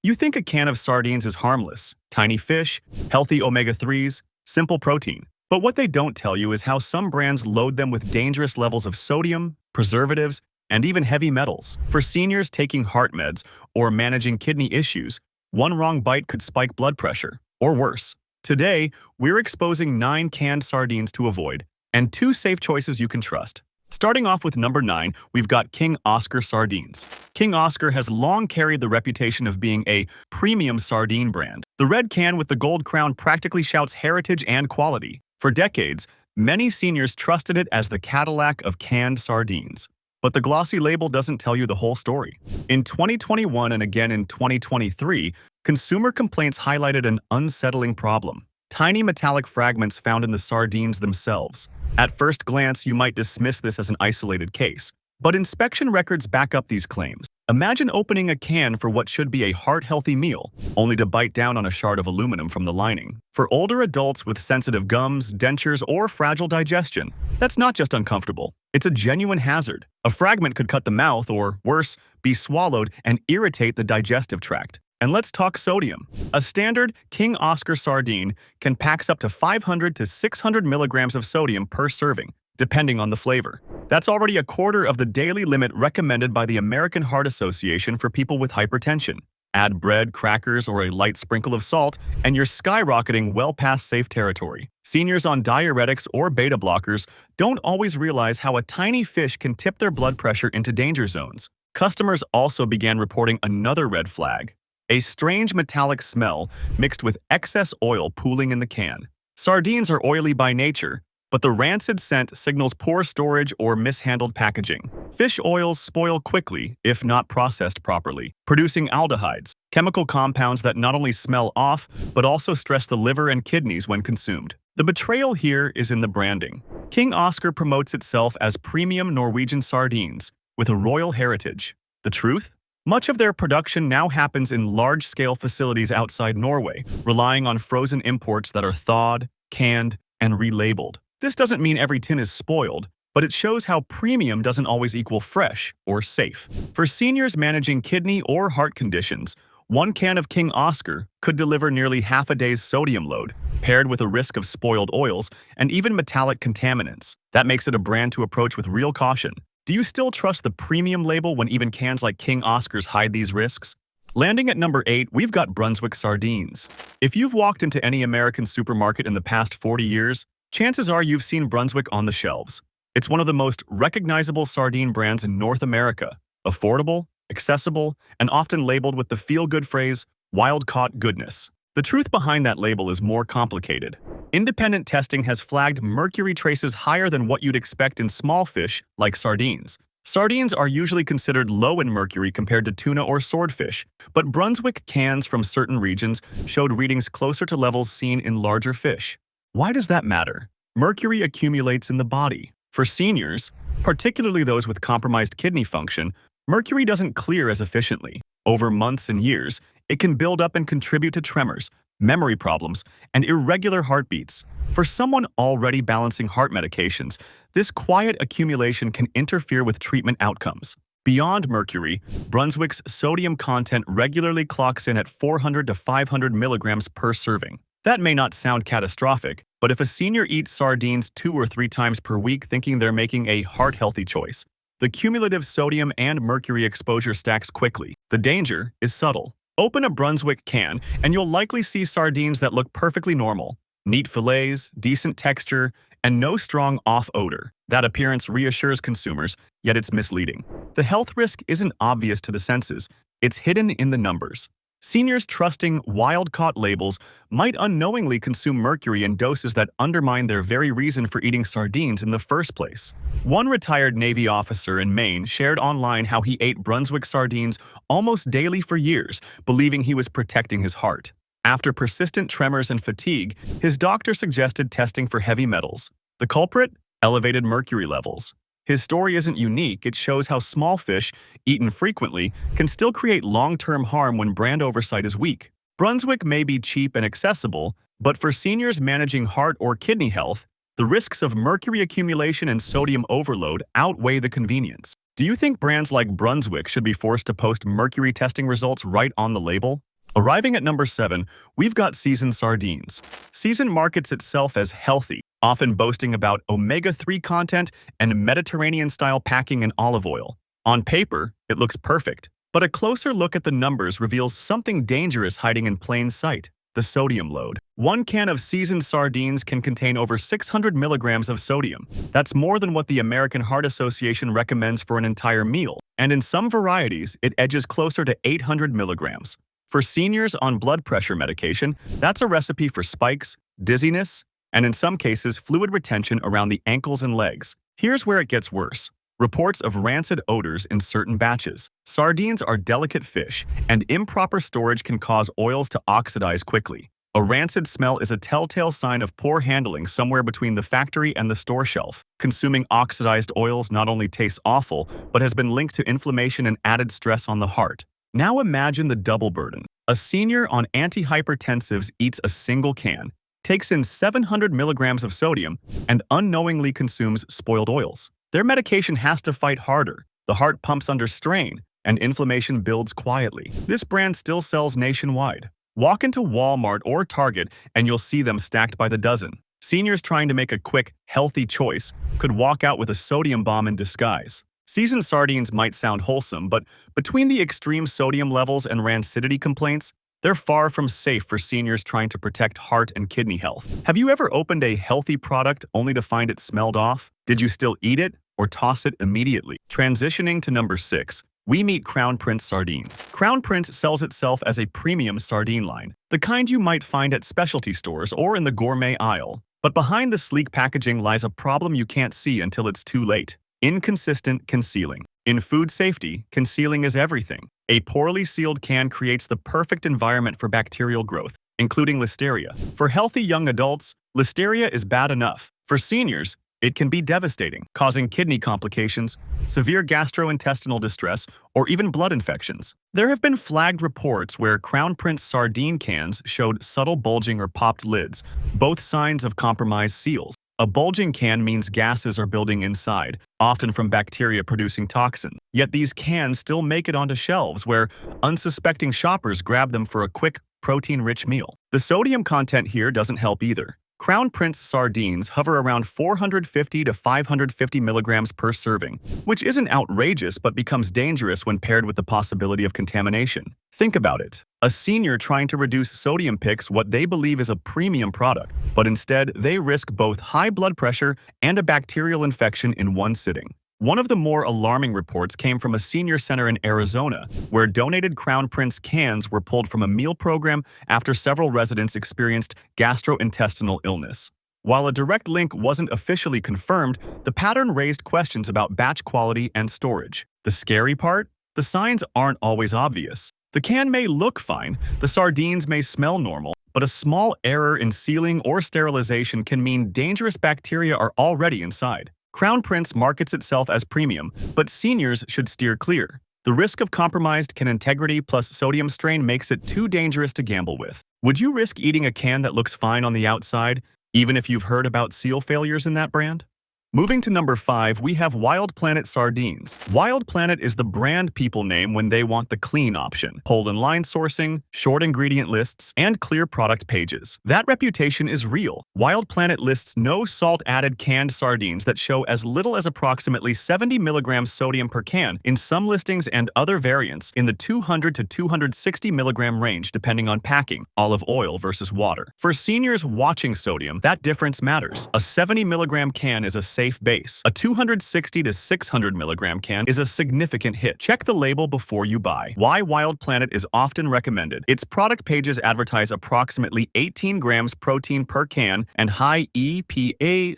You think a can of sardines is harmless, tiny fish, healthy omega-3s, simple protein. But what they don't tell you is how some brands load them with dangerous levels of sodium, preservatives, and even heavy metals. For seniors taking heart meds or managing kidney issues, one wrong bite could spike blood pressure, or worse. Today, we're exposing 9 canned sardines to avoid, and 2 safe choices you can trust. Starting off with number 9, we've got King Oscar sardines. King Oscar has long carried the reputation of being a premium sardine brand. The red can with the gold crown practically shouts heritage and quality. For decades, many seniors trusted it as the Cadillac of canned sardines. But the glossy label doesn't tell you the whole story. In 2021 and again in 2023, consumer complaints highlighted an unsettling problem: tiny metallic fragments found in the sardines themselves. At first glance, you might dismiss this as an isolated case, but inspection records back up these claims. Imagine opening a can for what should be a heart-healthy meal, only to bite down on a shard of aluminum from the lining. For older adults with sensitive gums, dentures, or fragile digestion, that's not just uncomfortable, it's a genuine hazard. A fragment could cut the mouth or, worse, be swallowed and irritate the digestive tract. And let's talk sodium. A standard King Oscar sardine can pack up to 500 to 600 milligrams of sodium per serving, depending on the flavor. That's already a quarter of the daily limit recommended by the American Heart Association for people with hypertension. Add bread, crackers, or a light sprinkle of salt, and you're skyrocketing well past safe territory. Seniors on diuretics or beta blockers don't always realize how a tiny fish can tip their blood pressure into danger zones. Customers also began reporting another red flag: a strange metallic smell mixed with excess oil pooling in the can. Sardines are oily by nature, but the rancid scent signals poor storage or mishandled packaging. Fish oils spoil quickly if not processed properly, producing aldehydes, chemical compounds that not only smell off, but also stress the liver and kidneys when consumed. The betrayal here is in the branding. King Oscar promotes itself as premium Norwegian sardines with a royal heritage. The truth? Much of their production now happens in large-scale facilities outside Norway, relying on frozen imports that are thawed, canned, and relabeled. This doesn't mean every tin is spoiled, but it shows how premium doesn't always equal fresh or safe. For seniors managing kidney or heart conditions, 1 can of King Oscar could deliver nearly half a day's sodium load, paired with a risk of spoiled oils and even metallic contaminants. That makes it a brand to approach with real caution. Do you still trust the premium label when even cans like King Oscar's hide these risks? Landing at number 8, we've got Brunswick sardines. If you've walked into any American supermarket in the past 40 years, chances are you've seen Brunswick on the shelves. It's one of the most recognizable sardine brands in North America. Affordable, accessible, and often labeled with the feel-good phrase, "wild-caught goodness." The truth behind that label is more complicated. Independent testing has flagged mercury traces higher than what you'd expect in small fish like sardines. Sardines are usually considered low in mercury compared to tuna or swordfish, but Brunswick cans from certain regions showed readings closer to levels seen in larger fish. Why does that matter? Mercury accumulates in the body. For seniors, particularly those with compromised kidney function, mercury doesn't clear as efficiently. Over months and years, it can build up and contribute to tremors, memory problems, and irregular heartbeats. For someone already balancing heart medications, this quiet accumulation can interfere with treatment outcomes. Beyond mercury, Brunswick's sodium content regularly clocks in at 400 to 500 milligrams per serving. That may not sound catastrophic, but if a senior eats sardines 2 or 3 times per week thinking they're making a heart-healthy choice, the cumulative sodium and mercury exposure stacks quickly. The danger is subtle. Open a Brunswick can, and you'll likely see sardines that look perfectly normal. Neat fillets, decent texture, and no strong off odor. That appearance reassures consumers, yet it's misleading. The health risk isn't obvious to the senses, it's hidden in the numbers. Seniors trusting wild-caught labels might unknowingly consume mercury in doses that undermine their very reason for eating sardines in the first place. One retired Navy officer in Maine shared online how he ate Brunswick sardines almost daily for years, believing he was protecting his heart. After persistent tremors and fatigue, his doctor suggested testing for heavy metals. The culprit? Elevated mercury levels. His story isn't unique, it shows how small fish, eaten frequently, can still create long-term harm when brand oversight is weak. Brunswick may be cheap and accessible, but for seniors managing heart or kidney health, the risks of mercury accumulation and sodium overload outweigh the convenience. Do you think brands like Brunswick should be forced to post mercury testing results right on the label? Arriving at number 7, we've got seasoned sardines. Seasoned markets itself as healthy, often boasting about omega-3 content and Mediterranean-style packing and olive oil. On paper, it looks perfect, but a closer look at the numbers reveals something dangerous hiding in plain sight: the sodium load. One can of seasoned sardines can contain over 600 milligrams of sodium. That's more than what the American Heart Association recommends for an entire meal, and in some varieties, it edges closer to 800 milligrams. For seniors on blood pressure medication, that's a recipe for spikes, dizziness, and in some cases, fluid retention around the ankles and legs. Here's where it gets worse: reports of rancid odors in certain batches. Sardines are delicate fish, and improper storage can cause oils to oxidize quickly. A rancid smell is a telltale sign of poor handling somewhere between the factory and the store shelf. Consuming oxidized oils not only tastes awful, but has been linked to inflammation and added stress on the heart. Now imagine the double burden. A senior on antihypertensives eats a single can, takes in 700 milligrams of sodium, and unknowingly consumes spoiled oils. Their medication has to fight harder. The heart pumps under strain, and inflammation builds quietly. This brand still sells nationwide. Walk into Walmart or Target and you'll see them stacked by the dozen. Seniors trying to make a quick, healthy choice could walk out with a sodium bomb in disguise. Seasoned sardines might sound wholesome, but between the extreme sodium levels and rancidity complaints, they're far from safe for seniors trying to protect heart and kidney health. Have you ever opened a healthy product only to find it smelled off? Did you still eat it or toss it immediately? Transitioning to number 6, we meet Crown Prince Sardines. Crown Prince sells itself as a premium sardine line, the kind you might find at specialty stores or in the gourmet aisle. But behind the sleek packaging lies a problem you can't see until it's too late: inconsistent concealing. In food safety, concealing is everything. A poorly sealed can creates the perfect environment for bacterial growth, including Listeria. For healthy young adults, Listeria is bad enough. For seniors, it can be devastating, causing kidney complications, severe gastrointestinal distress, or even blood infections. There have been flagged reports where Crown Prince sardine cans showed subtle bulging or popped lids, both signs of compromised seals. A bulging can means gases are building inside, often from bacteria producing toxins. Yet these cans still make it onto shelves where unsuspecting shoppers grab them for a quick, protein-rich meal. The sodium content here doesn't help either. Crown Prince sardines hover around 450 to 550 milligrams per serving, which isn't outrageous but becomes dangerous when paired with the possibility of contamination. Think about it. A senior trying to reduce sodium picks what they believe is a premium product, but instead they risk both high blood pressure and a bacterial infection in one sitting. One of the more alarming reports came from a senior center in Arizona, where donated Crown Prince cans were pulled from a meal program after several residents experienced gastrointestinal illness. While a direct link wasn't officially confirmed, the pattern raised questions about batch quality and storage. The scary part? The signs aren't always obvious. The can may look fine, the sardines may smell normal, but a small error in sealing or sterilization can mean dangerous bacteria are already inside. Crown Prince markets itself as premium, but seniors should steer clear. The risk of compromised can integrity plus sodium strain makes it too dangerous to gamble with. Would you risk eating a can that looks fine on the outside, even if you've heard about seal failures in that brand? Moving to number 5, we have Wild Planet Sardines. Wild Planet is the brand people name when they want the clean option: whole and line sourcing, short ingredient lists, and clear product pages. That reputation is real. Wild Planet lists no salt-added canned sardines that show as little as approximately 70 milligrams sodium per can in some listings, and other variants in the 200 to 260 milligram range depending on packing, olive oil versus water. For seniors watching sodium, that difference matters. A 70 milligram can is a safe base. A 260 to 600 milligram can is a significant hit. Check the label before you buy. Why Wild Planet is often recommended. Its product pages advertise approximately 18 grams protein per can and high EPA/DHA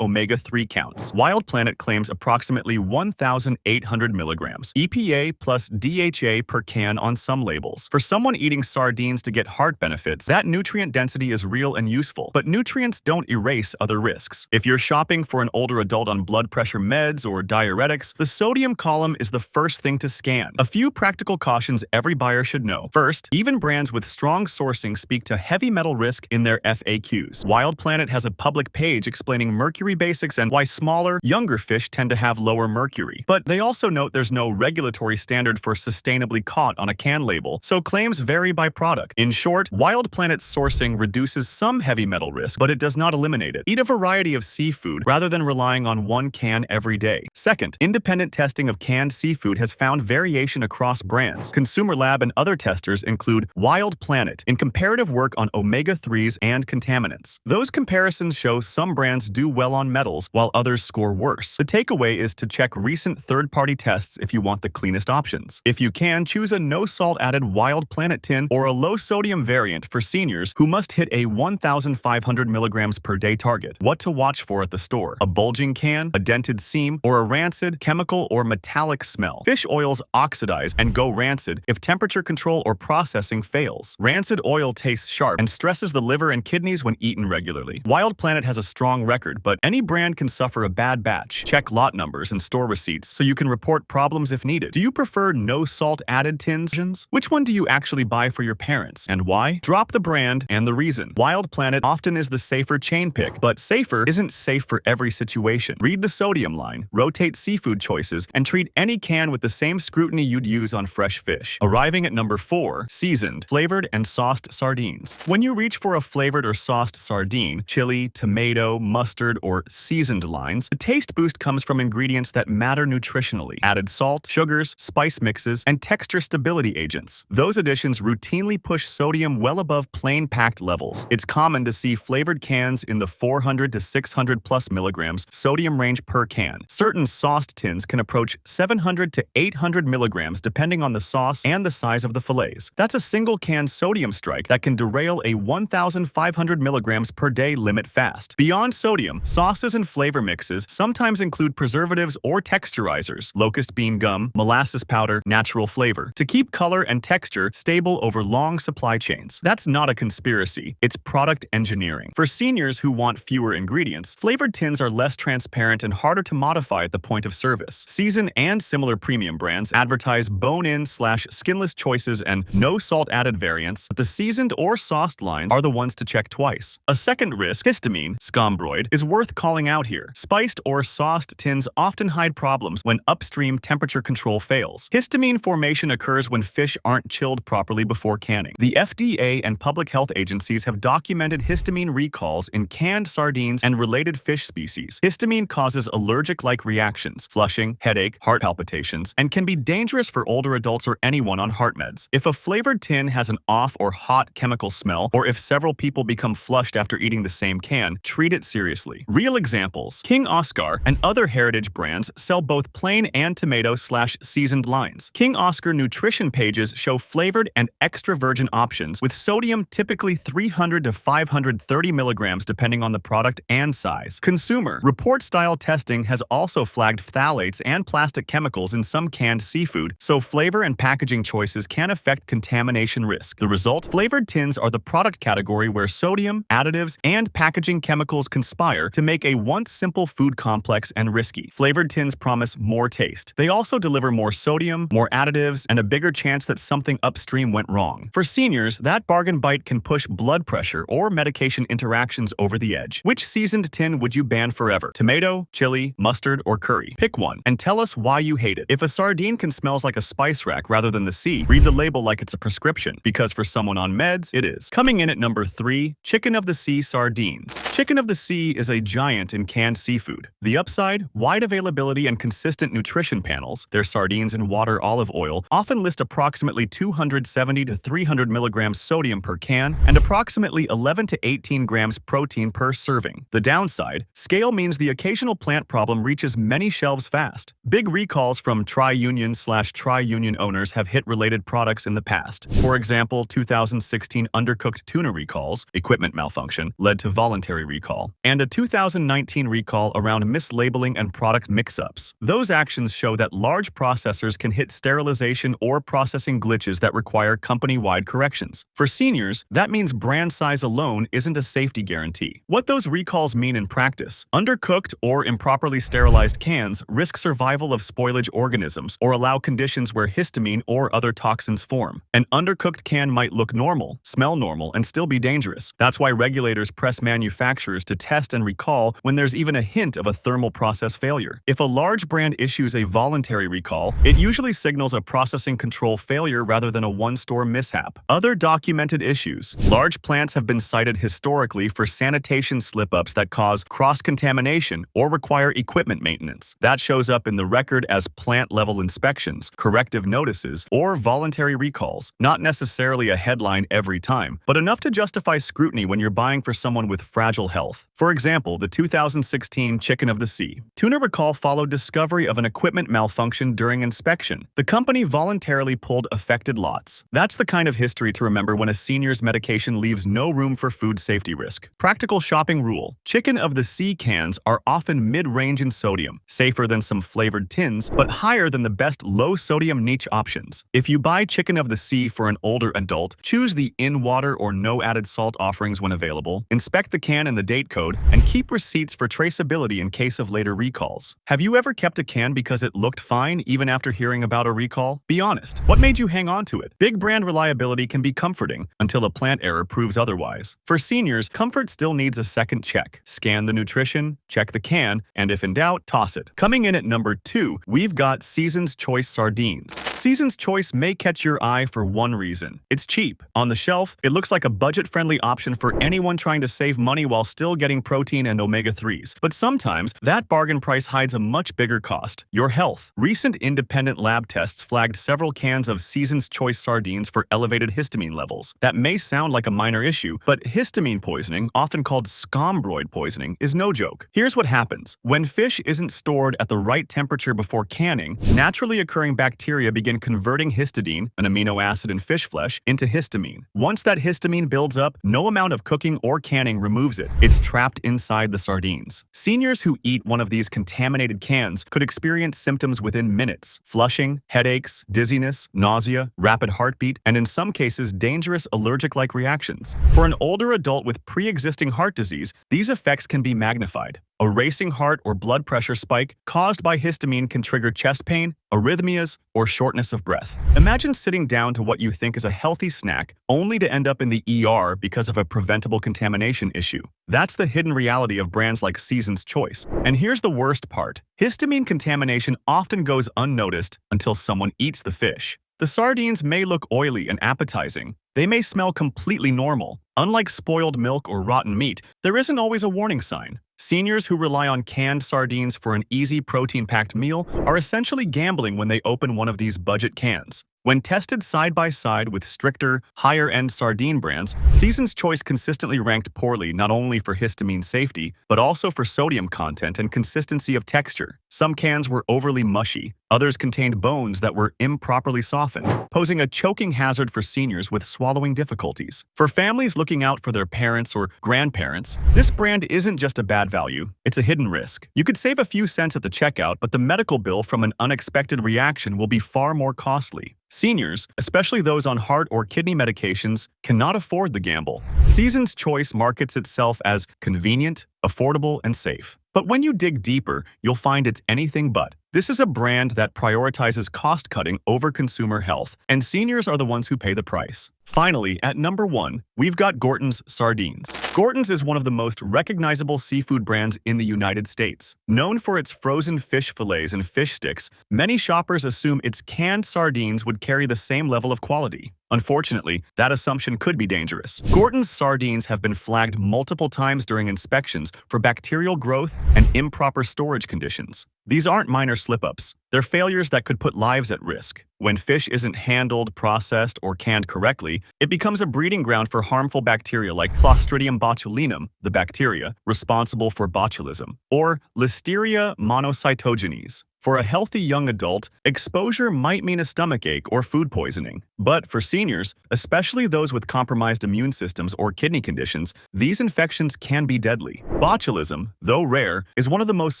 omega-3 counts. Wild Planet claims approximately 1,800 milligrams EPA plus DHA per can on some labels. For someone eating sardines to get heart benefits, that nutrient density is real and useful, but nutrients don't erase other risks. If you're shopping for an older adult on blood pressure meds or diuretics, the sodium column is the first thing to scan. A few practical cautions every buyer should know. First, even brands with strong sourcing speak to heavy metal risk in their FAQs. Wild Planet has a public page explaining mercury basics and why smaller, younger fish tend to have lower mercury. But they also note there's no regulatory standard for sustainably caught on a can label, so claims vary by product. In short, Wild Planet's sourcing reduces some heavy metal risk, but it does not eliminate it. Eat a variety of seafood rather than relying on one can every day. Second, independent testing of canned seafood has found variation across brands. Consumer Lab and other testers include Wild Planet in comparative work on omega-3s and contaminants. Those comparisons show some brands do well on metals while others score worse. The takeaway is to check recent third-party tests if you want the cleanest options. If you can, choose a no-salt-added Wild Planet tin or a low-sodium variant for seniors who must hit a 1,500 milligrams per day target. What to watch for at the store: a bulging can, a dented seam, or a rancid, chemical, or metallic smell. Fish oils oxidize and go rancid if temperature control or processing fails. Rancid oil tastes sharp and stresses the liver and kidneys when eaten regularly. Wild Planet has a strong record, but any brand can suffer a bad batch. Check lot numbers and store receipts so you can report problems if needed. Do you prefer no salt added tins? Which one do you actually buy for your parents, and why? Drop the brand and the reason. Wild Planet often is the safer chain pick, but safer isn't safe for every situation. Read the sodium line, rotate seafood choices, and treat any can with the same scrutiny you'd use on fresh fish. Arriving at number 4, seasoned, flavored, and sauced sardines. When you reach for a flavored or sauced sardine, chili, tomato, mustard, or seasoned lines, the taste boost comes from ingredients that matter nutritionally: added salt, sugars, spice mixes, and texture stability agents. Those additions routinely push sodium well above plain packed levels. It's common to see flavored cans in the 400 to 600 plus milligrams sodium range per can. Certain sauced tins can approach 700 to 800 milligrams depending on the sauce and the size of the fillets. That's a single can sodium strike that can derail a 1,500 milligrams per day limit fast. Beyond sodium, sauces and flavor mixes sometimes include preservatives or texturizers: locust bean gum, molasses powder, natural flavor, to keep color and texture stable over long supply chains. That's not a conspiracy, it's product engineering. For seniors who want fewer ingredients, flavored tins are less transparent and harder to modify at the point of service. Season and similar premium brands advertise bone-in/skinless choices and no salt added variants, but the seasoned or sauced lines are the ones to check twice. A second risk, histamine, scombroid, is worth calling out here. Spiced or sauced tins often hide problems when upstream temperature control fails. Histamine formation occurs when fish aren't chilled properly before canning. The FDA and public health agencies have documented histamine recalls in canned sardines and related fish species. Histamine causes allergic-like reactions, flushing, headache, heart palpitations, and can be dangerous for older adults or anyone on heart meds. If a flavored tin has an off or hot chemical smell, or if several people become flushed after eating the same can, treat it seriously. Real examples: King Oscar and other heritage brands sell both plain and tomato/seasoned lines. King Oscar nutrition pages show flavored and extra virgin options, with sodium typically 300 to 530 milligrams depending on the product and size. Consumer report-style testing has also flagged phthalates and plastic chemicals in some canned seafood, so flavor and packaging choices can affect contamination risk. The result? Flavored tins are the product category where sodium, additives, and packaging chemicals conspire to make a once simple food complex and risky. Flavored tins promise more taste. They also deliver more sodium, more additives, and a bigger chance that something upstream went wrong. For seniors, that bargain bite can push blood pressure or medication interactions over the edge. Which seasoned tin would you ban forever? Tomato, chili, mustard, or curry? Pick one and tell us why you hate it. If a sardine can smell like a spice rack rather than the sea, read the label like it's a prescription, because for someone on meds, it is. Coming in at number 3, chicken of the sea sardines. Chicken of the sea is a giant in canned seafood. The upside? Wide availability and consistent nutrition panels. Their sardines in water olive oil often list approximately 270 to 300 milligrams sodium per can and approximately 11 to 18 grams protein per serving. The downside? Scale means the occasional plant problem reaches many shelves fast. Big recalls from tri-union/tri-union owners have hit related products in the past. For example, 2016 undercooked tuna recalls, equipment malfunction, led to voluntary recall, and a 2019 recall around mislabeling and product mix-ups. Those actions show that large processors can hit sterilization or processing glitches that require company-wide corrections. For seniors, that means brand size alone isn't a safety guarantee. What those recalls those mean in practice. Undercooked or improperly sterilized cans risk survival of spoilage organisms or allow conditions where histamine or other toxins form. An undercooked can might look normal, smell normal, and still be dangerous. That's why regulators press manufacturers to test and recall when there's even a hint of a thermal process failure. If a large brand issues a voluntary recall, it usually signals a processing control failure rather than a one-store mishap. Other documented issues. Large plants have been cited historically for sanitation slip-ups that cause cross-contamination or require equipment maintenance. That shows up in the record as plant-level inspections, corrective notices, or voluntary recalls. Not necessarily a headline every time, but enough to justify scrutiny when you're buying for someone with fragile health. For example, the 2016 chicken of the sea. Tuna recall followed discovery of an equipment malfunction during inspection. The company voluntarily pulled affected lots. That's the kind of history to remember when a senior's medication leaves no room for food safety risk. Practical shopping rule. Chicken of the sea cans are often mid-range in sodium, safer than some flavored tins, but higher than the best low-sodium niche options. If you buy chicken of the sea for an older adult, choose the in-water or no added salt offerings when available, inspect the can and the date code, and keep receipts for traceability in case of later recalls. Have you ever kept a can because it looked fine even after hearing about a recall? Be honest. What made you hang on to it? Big brand reliability can be comforting until a plant error proves otherwise. For seniors, comfort still needs a second check. Scan the nutrition, check the can, and if in doubt, toss it. Coming in at number 2, we've got Season's Choice Sardines. Season's Choice may catch your eye for one reason. It's cheap. On the shelf, it looks like a budget-friendly option for anyone trying to save money while still getting protein and omega-3s. But sometimes, that bargain price hides a much bigger cost: your health. Recent independent lab tests flagged several cans of Season's Choice sardines for elevated histamine levels. That may sound like a minor issue, but histamine poisoning, often called scombroid poisoning, is no joke. Here's what happens. When fish isn't stored at the right temperature before canning, naturally occurring bacteria begin converting histidine, an amino acid in fish flesh, into histamine. Once that histamine builds up, no amount of cooking or canning removes it. It's trapped inside the sardines. Seniors who eat one of these contaminated cans could experience symptoms within minutes: flushing, headaches, dizziness, nausea, rapid heartbeat, and in some cases dangerous allergic-like reactions. For an older adult with pre-existing heart disease, these effects can be magnified. A racing heart or blood pressure spike caused by histamine can trigger chest pain, arrhythmias, or shortness of breath. Imagine sitting down to what you think is a healthy snack only to end up in the ER because of a preventable contamination issue. That's the hidden reality of brands like Season's Choice. And here's the worst part. Histamine contamination often goes unnoticed until someone eats the fish. The sardines may look oily and appetizing. They may smell completely normal. Unlike spoiled milk or rotten meat, there isn't always a warning sign. Seniors who rely on canned sardines for an easy protein-packed meal are essentially gambling when they open one of these budget cans. When tested side by side with stricter, higher-end sardine brands, Season's Choice consistently ranked poorly not only for histamine safety, but also for sodium content and consistency of texture. Some cans were overly mushy. Others contained bones that were improperly softened, posing a choking hazard for seniors with swallowing difficulties. For families looking out for their parents or grandparents, this brand isn't just a bad value, it's a hidden risk. You could save a few cents at the checkout, but the medical bill from an unexpected reaction will be far more costly. Seniors, especially those on heart or kidney medications, cannot afford the gamble. Season's Choice markets itself as convenient, affordable, and safe. But when you dig deeper, you'll find it's anything but. This is a brand that prioritizes cost-cutting over consumer health, and seniors are the ones who pay the price. Finally, at number 1, we've got Gorton's Sardines. Gorton's is one of the most recognizable seafood brands in the United States. Known for its frozen fish fillets and fish sticks, many shoppers assume its canned sardines would carry the same level of quality. Unfortunately, that assumption could be dangerous. Gorton's sardines have been flagged multiple times during inspections for bacterial growth and improper storage conditions. These aren't minor slip-ups. They're failures that could put lives at risk. When fish isn't handled, processed, or canned correctly, it becomes a breeding ground for harmful bacteria like Clostridium botulinum, the bacteria responsible for botulism, or Listeria monocytogenes. For a healthy young adult, exposure might mean a stomachache or food poisoning. But for seniors, especially those with compromised immune systems or kidney conditions, these infections can be deadly. Botulism, though rare, is one of the most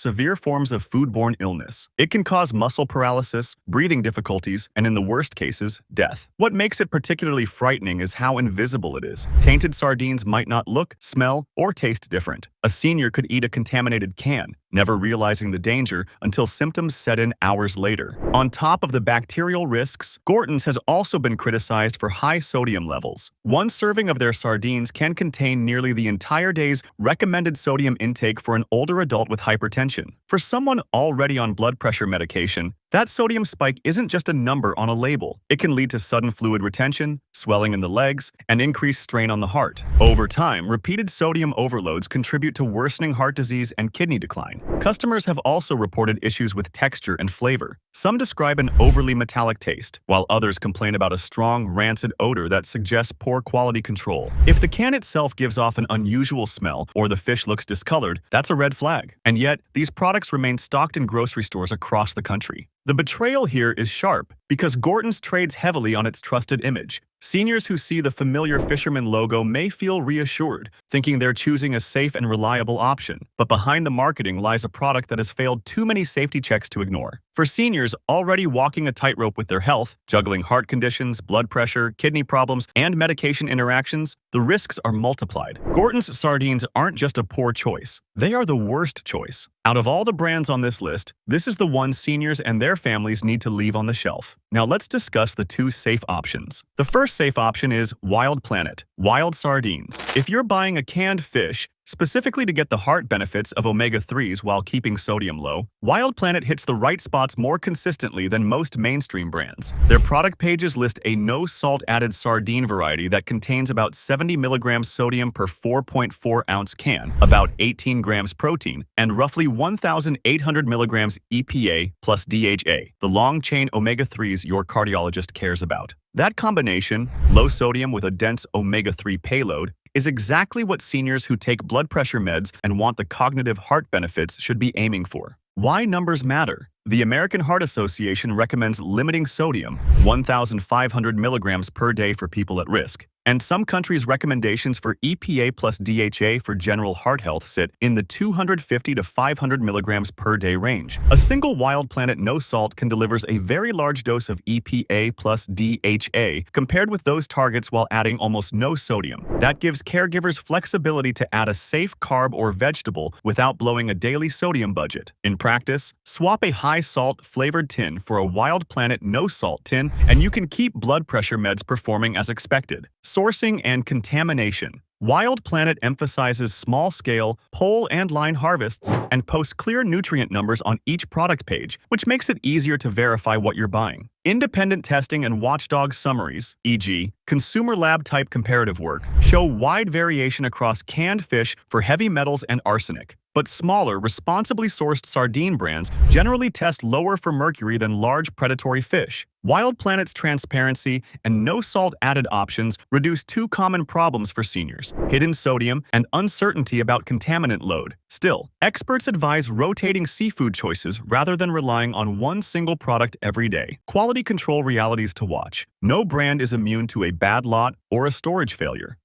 severe forms of foodborne illness. It can cause muscle paralysis, breathing difficulties, and in the worst cases, death. What makes it particularly frightening is how invisible it is. Tainted sardines might not look, smell, or taste different. A senior could eat a contaminated can, never realizing the danger until symptoms set in hours later. On top of the bacterial risks, Gorton's has also been criticized for high sodium levels. One serving of their sardines can contain nearly the entire day's recommended sodium intake for an older adult with hypertension. For someone already on blood pressure medication, that sodium spike isn't just a number on a label. It can lead to sudden fluid retention, swelling in the legs, and increased strain on the heart. Over time, repeated sodium overloads contribute to worsening heart disease and kidney decline. Customers have also reported issues with texture and flavor. Some describe an overly metallic taste, while others complain about a strong, rancid odor that suggests poor quality control. If the can itself gives off an unusual smell or the fish looks discolored, that's a red flag. And yet, these products remain stocked in grocery stores across the country. The betrayal here is sharp because Gorton's trades heavily on its trusted image. Seniors who see the familiar fisherman logo may feel reassured, thinking they're choosing a safe and reliable option. But behind the marketing lies a product that has failed too many safety checks to ignore. For seniors already walking a tightrope with their health, juggling heart conditions, blood pressure, kidney problems, and medication interactions, the risks are multiplied. Gorton's sardines aren't just a poor choice. They are the worst choice. Out of all the brands on this list, this is the one seniors and their families need to leave on the shelf. Now let's discuss the two safe options. The first safe option is Wild Planet, wild sardines. If you're buying a canned fish, specifically to get the heart benefits of omega-3s while keeping sodium low, Wild Planet hits the right spots more consistently than most mainstream brands. Their product pages list a no-salt added sardine variety that contains about 70 milligrams sodium per 4.4-ounce can, about 18 grams protein, and roughly 1,800 milligrams EPA plus DHA, the long-chain omega-3s your cardiologist cares about. That combination, low sodium with a dense omega-3 payload, is exactly what seniors who take blood pressure meds and want the cognitive heart benefits should be aiming for. Why numbers matter? The American Heart Association recommends limiting sodium, 1,500 milligrams per day for people at risk. And some countries' recommendations for EPA plus DHA for general heart health sit in the 250 to 500 milligrams per day range. A single Wild Planet no salt can deliver a very large dose of EPA plus DHA compared with those targets while adding almost no sodium. That gives caregivers flexibility to add a safe carb or vegetable without blowing a daily sodium budget. In practice, swap a high-salt flavored tin for a Wild Planet no-salt tin and you can keep blood pressure meds performing as expected. Sourcing and contamination. Wild Planet emphasizes small-scale, pole and line harvests and posts clear nutrient numbers on each product page, which makes it easier to verify what you're buying. Independent testing and watchdog summaries, e.g., consumer lab-type comparative work, show wide variation across canned fish for heavy metals and arsenic. But smaller, responsibly sourced sardine brands generally test lower for mercury than large predatory fish. Wild Planet's transparency and no-salt added options reduce two common problems for seniors: hidden sodium and uncertainty about contaminant load. Still, experts advise rotating seafood choices rather than relying on one single product every day. Quality control realities to watch. No brand is immune to a bad lot or a storage failure.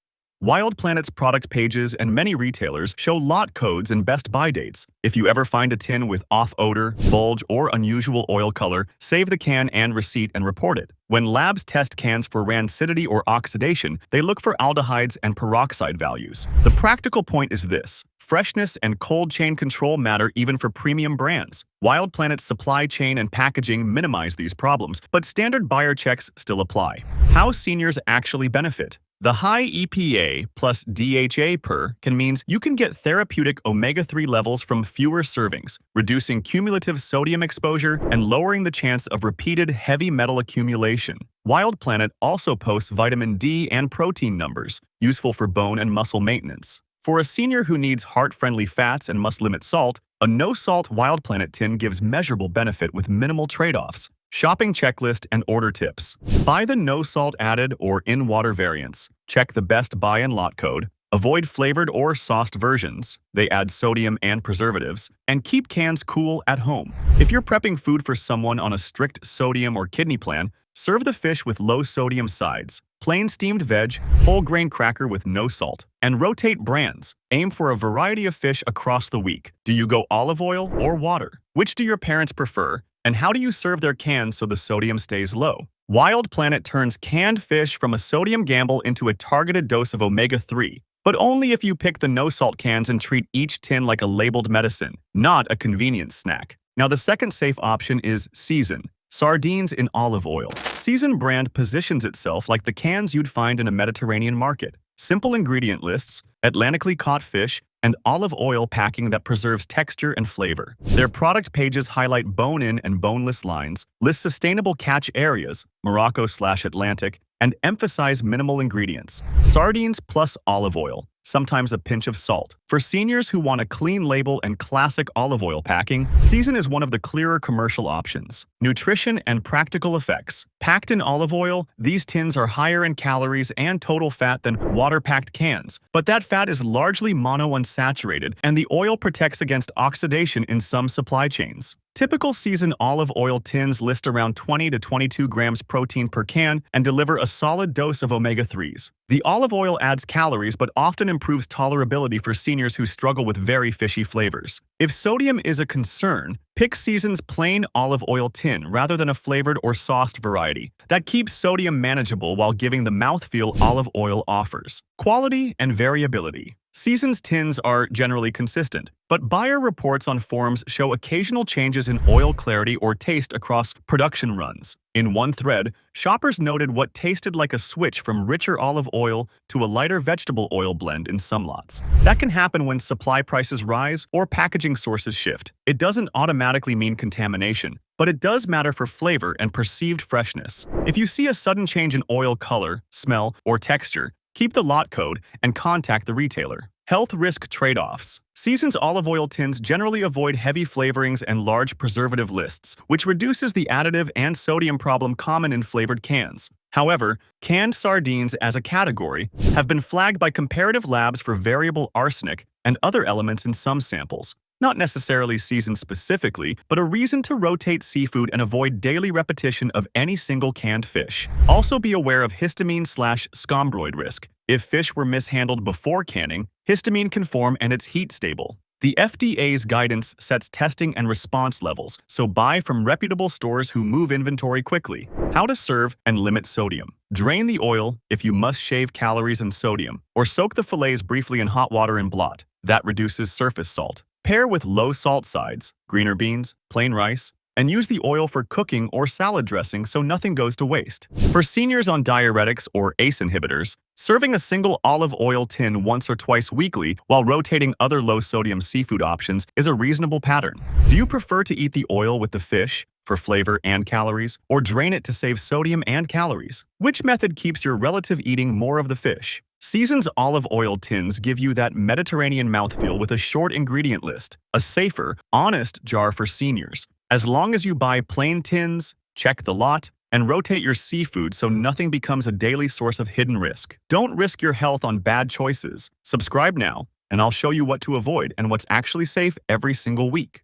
Wild Planet's product pages and many retailers show lot codes and best buy dates. If you ever find a tin with off odor, bulge, or unusual oil color, save the can and receipt and report it. When labs test cans for rancidity or oxidation, they look for aldehydes and peroxide values. The practical point is this: freshness and cold chain control matter even for premium brands. Wild Planet's supply chain and packaging minimize these problems, but standard buyer checks still apply. How seniors actually benefit. The high EPA plus DHA per can means you can get therapeutic omega-3 levels from fewer servings, reducing cumulative sodium exposure and lowering the chance of repeated heavy metal accumulation. Wild Planet also posts vitamin D and protein numbers, useful for bone and muscle maintenance. For a senior who needs heart-friendly fats and must limit salt, a no-salt Wild Planet tin gives measurable benefit with minimal trade-offs. Shopping checklist and order tips. Buy the no salt added or in-water variants. Check the best buy and lot code. Avoid flavored or sauced versions. They add sodium and preservatives. And keep cans cool at home. If you're prepping food for someone on a strict sodium or kidney plan, serve the fish with low-sodium sides, plain steamed veg, whole grain cracker with no salt, and rotate brands. Aim for a variety of fish across the week. Do you go olive oil or water? Which do your parents prefer? And how do you serve their cans so the sodium stays low? Wild Planet turns canned fish from a sodium gamble into a targeted dose of omega-3, but only if you pick the no-salt cans and treat each tin like a labeled medicine, not a convenience snack. Now, the second safe option is Season. Sardines in olive oil. Season brand positions itself like the cans you'd find in a Mediterranean market. Simple ingredient lists, Atlantically caught fish, and olive oil packing that preserves texture and flavor. Their product pages highlight bone-in and boneless lines, list sustainable catch areas, Morocco/Atlantic, and emphasize minimal ingredients. Sardines plus olive oil, sometimes a pinch of salt. For seniors who want a clean label and classic olive oil packing, Season is one of the clearer commercial options. Nutrition and practical effects. Packed in olive oil, these tins are higher in calories and total fat than water-packed cans, but that fat is largely monounsaturated, and the oil protects against oxidation in some supply chains. Typical Season olive oil tins list around 20 to 22 grams protein per can and deliver a solid dose of omega-3s. The olive oil adds calories but often improves tolerability for seniors who struggle with very fishy flavors. If sodium is a concern, pick Season's plain olive oil tin rather than a flavored or sauced variety. That keeps sodium manageable while giving the mouthfeel olive oil offers. Quality and variability. Season's tins are generally consistent, but buyer reports on forums show occasional changes in oil clarity or taste across production runs. In one thread, shoppers noted what tasted like a switch from richer olive oil to a lighter vegetable oil blend in some lots. That can happen when supply prices rise or packaging sources shift. It doesn't automatically mean contamination, but it does matter for flavor and perceived freshness. If you see a sudden change in oil color, smell, or texture, keep the lot code and contact the retailer. Health risk trade-offs. Season's olive oil tins generally avoid heavy flavorings and large preservative lists, which reduces the additive and sodium problem common in flavored cans. However, canned sardines as a category have been flagged by comparative labs for variable arsenic and other elements in some samples. Not necessarily Season specifically, but a reason to rotate seafood and avoid daily repetition of any single canned fish. Also be aware of histamine/scombroid risk. If fish were mishandled before canning, histamine can form and it's heat stable. The FDA's guidance sets testing and response levels, so buy from reputable stores who move inventory quickly. How to serve and limit sodium. Drain the oil if you must shave calories and sodium, or soak the fillets briefly in hot water and blot. That reduces surface salt. Pair with low-salt sides, greener beans, plain rice, and use the oil for cooking or salad dressing so nothing goes to waste. For seniors on diuretics or ACE inhibitors, serving a single olive oil tin once or twice weekly while rotating other low-sodium seafood options is a reasonable pattern. Do you prefer to eat the oil with the fish for flavor and calories, or drain it to save sodium and calories? Which method keeps your relative eating more of the fish? Season's olive oil tins give you that Mediterranean mouthfeel with a short ingredient list, a safer, honest jar for seniors. As long as you buy plain tins, check the lot, and rotate your seafood so nothing becomes a daily source of hidden risk. Don't risk your health on bad choices. Subscribe now, and I'll show you what to avoid and what's actually safe every single week.